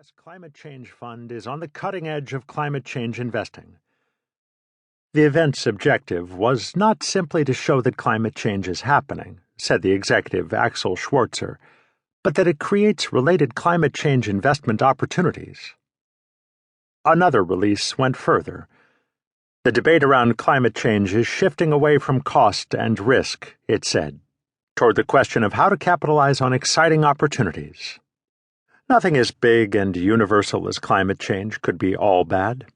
U.S. Climate Change Fund is on the cutting edge of climate change investing. The event's objective was not simply to show that climate change is happening, said the executive Axel Schwarzer, but that it creates related climate change investment opportunities. Another release went further. The debate around climate change is shifting away from cost and risk, it said, toward the question of how to capitalize on exciting opportunities. Nothing as big and universal as climate change could be all bad.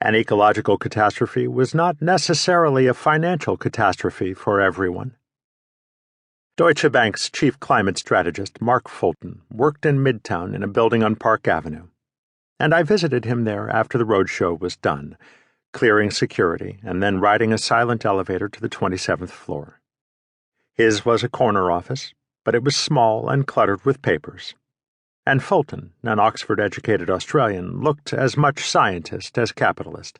An ecological catastrophe was not necessarily a financial catastrophe for everyone. Deutsche Bank's chief climate strategist, Mark Fulton, worked in Midtown in a building on Park Avenue, and I visited him there after the roadshow was done, clearing security and then riding a silent elevator to the 27th floor. His was a corner office, but it was small and cluttered with papers. And Fulton, an Oxford-educated Australian, looked as much scientist as capitalist.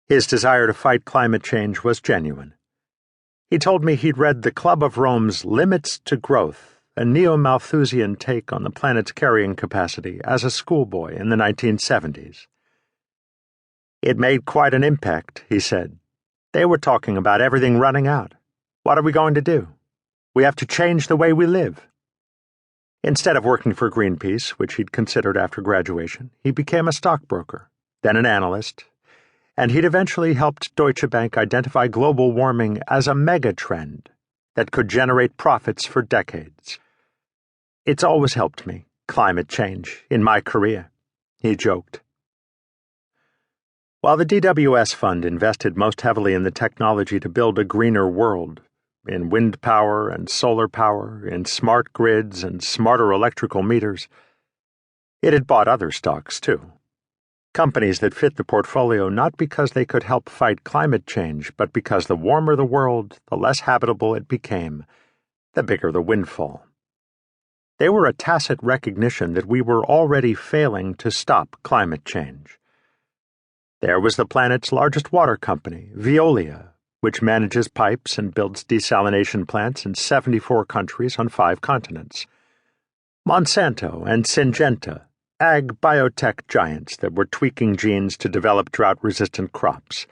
His desire to fight climate change was genuine. He told me he'd read the Club of Rome's Limits to Growth, a neo-Malthusian take on the planet's carrying capacity, as a schoolboy in the 1970s. It made quite an impact, he said. They were talking about everything running out. What are we going to do? We have to change the way we live. Instead of working for Greenpeace, which he'd considered after graduation, he became a stockbroker, then an analyst, and he'd eventually helped Deutsche Bank identify global warming as a megatrend that could generate profits for decades. It's always helped me, climate change, in my career, he joked. While the DWS Fund invested most heavily in the technology to build a greener world, in wind power and solar power, in smart grids and smarter electrical meters, it had bought other stocks, too. Companies that fit the portfolio not because they could help fight climate change, but because the warmer the world, the less habitable it became, the bigger the windfall. They were a tacit recognition that we were already failing to stop climate change. There was the planet's largest water company, Veolia, which manages pipes and builds desalination plants in 74 countries on 5 continents. Monsanto and Syngenta, ag-biotech giants that were tweaking genes to develop drought-resistant crops.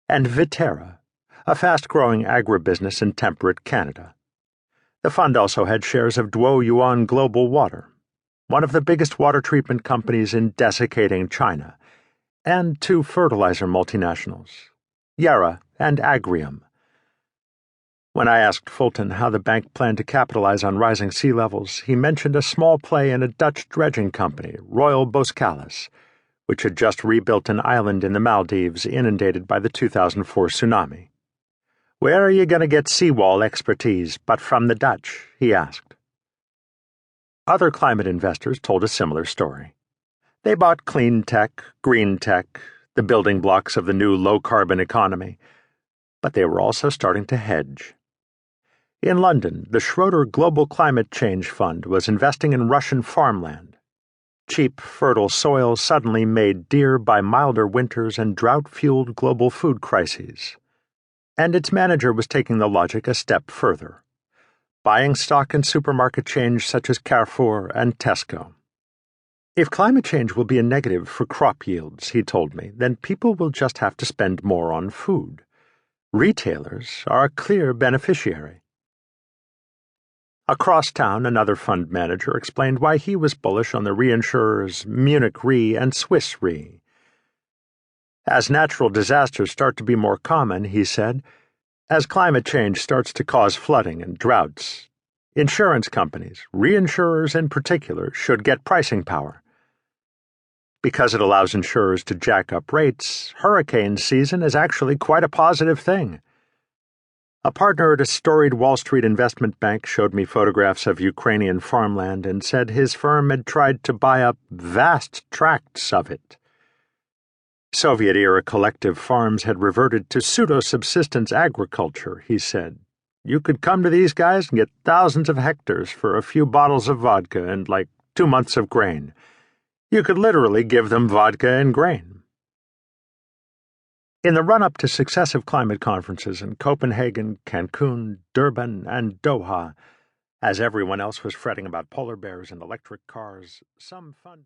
And Viterra, a fast-growing agribusiness in temperate Canada. The fund also had shares of Duo-Yuan Global Water, one of the biggest water treatment companies in desiccating China, and 2 fertilizer multinationals, Yara and Agrium. When I asked Fulton how the bank planned to capitalize on rising sea levels, he mentioned a small play in a Dutch dredging company, Royal Boskalis, which had just rebuilt an island in the Maldives inundated by the 2004 tsunami. "Where are you going to get seawall expertise but from the Dutch?" he asked. Other climate investors told a similar story. They bought clean tech, green tech, the building blocks of the new low-carbon economy, but they were also starting to hedge. In London, the Schroeder Global Climate Change Fund was investing in Russian farmland. Cheap, fertile soil suddenly made dear by milder winters and drought-fueled global food crises. And its manager was taking the logic a step further, buying stock in supermarket chains such as Carrefour and Tesco. If climate change will be a negative for crop yields, he told me, then people will just have to spend more on food. Retailers are a clear beneficiary. Across town, another fund manager explained why he was bullish on the reinsurers Munich Re and Swiss Re. As natural disasters start to be more common, he said, as climate change starts to cause flooding and droughts, insurance companies, reinsurers in particular, should get pricing power. Because it allows insurers to jack up rates, hurricane season is actually quite a positive thing. A partner at a storied Wall Street investment bank showed me photographs of Ukrainian farmland and said his firm had tried to buy up vast tracts of it. Soviet-era collective farms had reverted to pseudo-subsistence agriculture, he said. You could come to these guys and get thousands of hectares for a few bottles of vodka and 2 months of grain. You could literally give them vodka and grain. In the run-up to successive climate conferences in Copenhagen, Cancun, Durban, and Doha, as everyone else was fretting about polar bears and electric cars, some fund